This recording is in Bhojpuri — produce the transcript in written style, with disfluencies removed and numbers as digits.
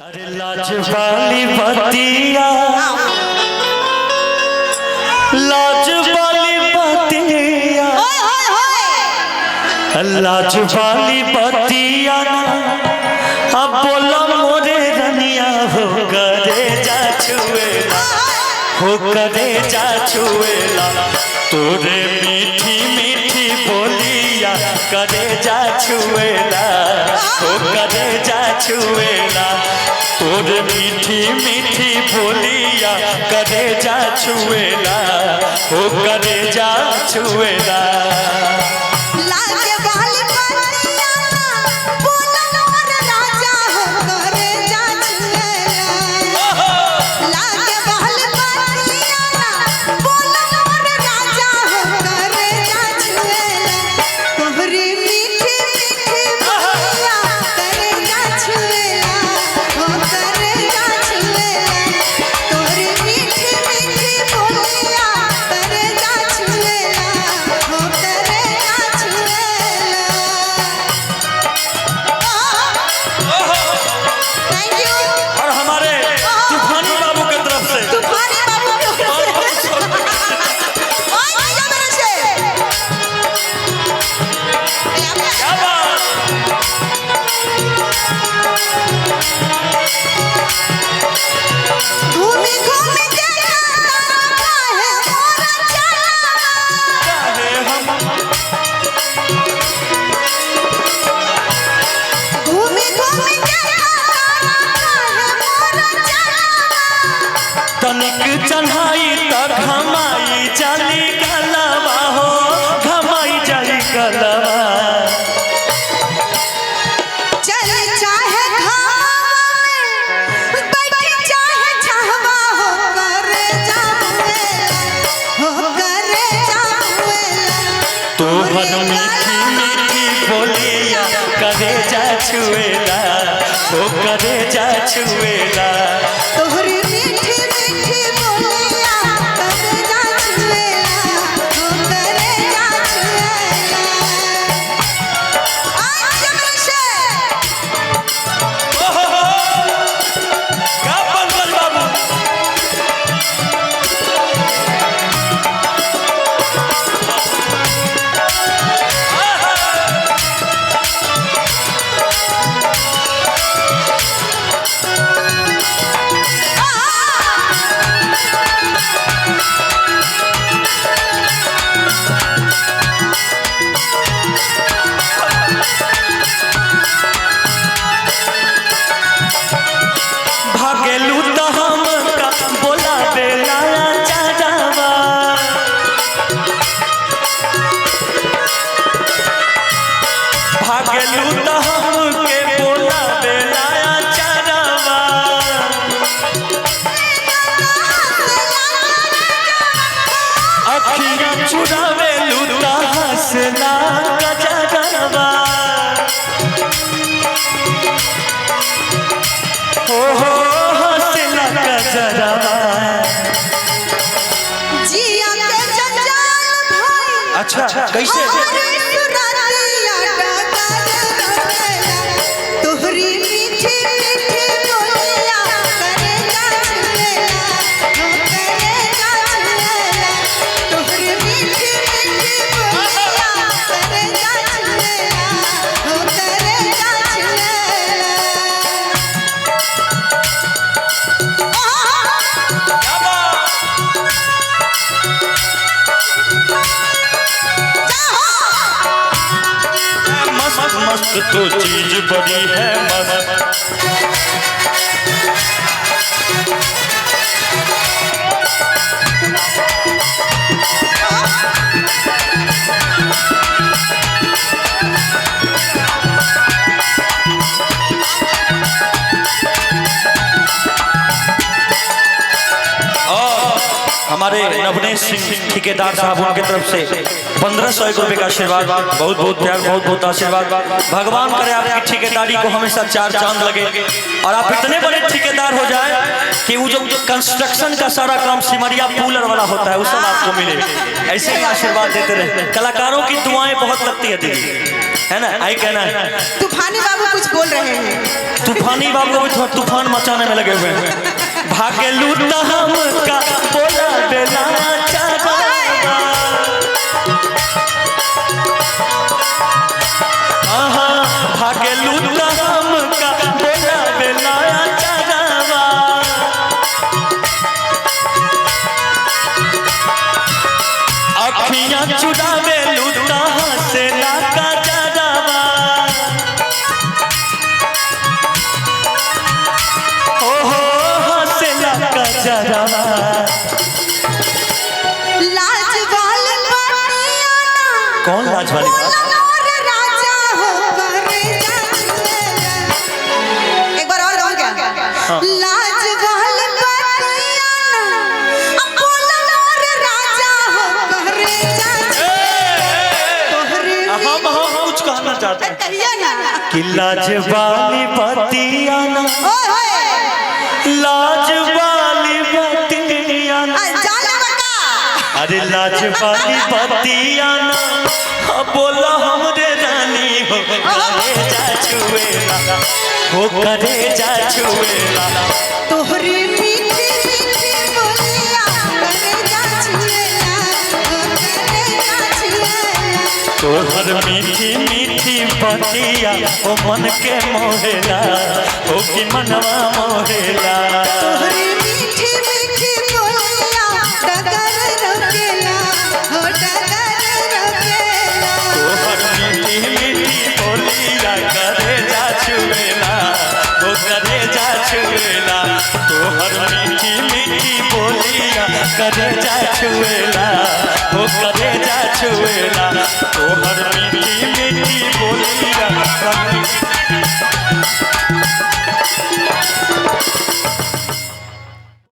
अरे लाज वाली बतिया, लाज वाली बतिया, लाज वाली बतिया ना अब बोला मोरे रनिया हो करे जा छुएला, हो करे जा छुएला तोरे मीठी मीठी बोलिया करे जा छुएला, हो करे जा छुएला तोरे मीठी मीठी बोलिया करे जा छुएला, हो करे जा छुएला। तनिक चढ़ाई तक घमाई जाली गलवा हो, घमाई जाली गलवा चल चाहे बैठ चाहे छहवा हो करे जाऊएला तो भर मीठी मीठी बोलिया करे जा छुएला, हो करे जा छुएला तोहरी मीठी मीठी बोलिया करे जा छुएला, हो करे जा छुएला। आज जमन से क्या पंकज बाबू भागेलू तो हम का बोला बेला चारावा, भागेलू तो हम के बोला बेला चारावा अखियां चुरावेलू तो हंसला गजरवा, हो हंसला गजरवा। जिया के जंजाल भाई अच्छा कैसे तोहरी मीठी मीठी बोलिया करे जा छुएला, हो करे जा छुएला तोहरी मीठी मीठी बोलिया करे जा छुएला, हो करे जा छुएला। मस्त मस्त तो चीज बड़ी है मस्त, हमारे नवनीत सिंह ठेकेदार साहब उनके तरफ से 1500 रुपए का आशीर्वाद, बहुत बहुत प्यार, बहुत बहुत आशीर्वाद। भगवान करे आपकी ठेकेदारी को हमेशा चार चांद लगे और आप इतने बड़े ठेकेदार हो जाए कि वो जो कंस्ट्रक्शन का सारा काम सिमरिया पुलर वाला होता है वो सब आपको मिले। ऐसे ही आशीर्वाद देते रहे। कलाकारों की दुआएं बहुत लगती है दीदी। है ना, आई कहना है। तूफानी बाबू कुछ बोल रहे हैं। तूफानी बाबू अभी थोड़ा तूफान मचाने में लगे हुए हैं। भागे लूटा हमका बोला बेला चागा, आहा भागे लूटा हमका बोला बेला चागा। अखियां चुरावे लूटा से लाका जरावा, ओहो से लाका जरावा। लाज वाले बनियाना कौन लाज वाली बात? और राजा हो करे जाचुएला। एक बार और गाऊं क्या? लाज वाले बनियाना अपोलो और राजा हो करे जाचुएला। हम कुछ कहना चाहते हैं कहिए ना कि लाज वाली बतियाना, ओए लाज वाली बतियाना, जाने बका अरे लाज वाली बतियाना, बोला हमरे रानी हो करे जा छुएला, हो करे जा छुएला। तोहरे मीठी मीठी बोलिया करे जाचुएला, हो करे जाचुएला। तोहर मीठी मीठी बतिया ओ मन के मोहेला, ओ की मनवा मोहेला। तोहरे मीठी मीठी बोलिया डगर रोकेला, हो डगर रोकेला। तोहर मीठी मीठी बोलिया करे जा छुएला, ओ करे जा छुएला। तोहर मीठी मीठी बोलिया करे जा छुएला, ओ करे जा छुएला। तोहर मीठी मीठी बोलिया करे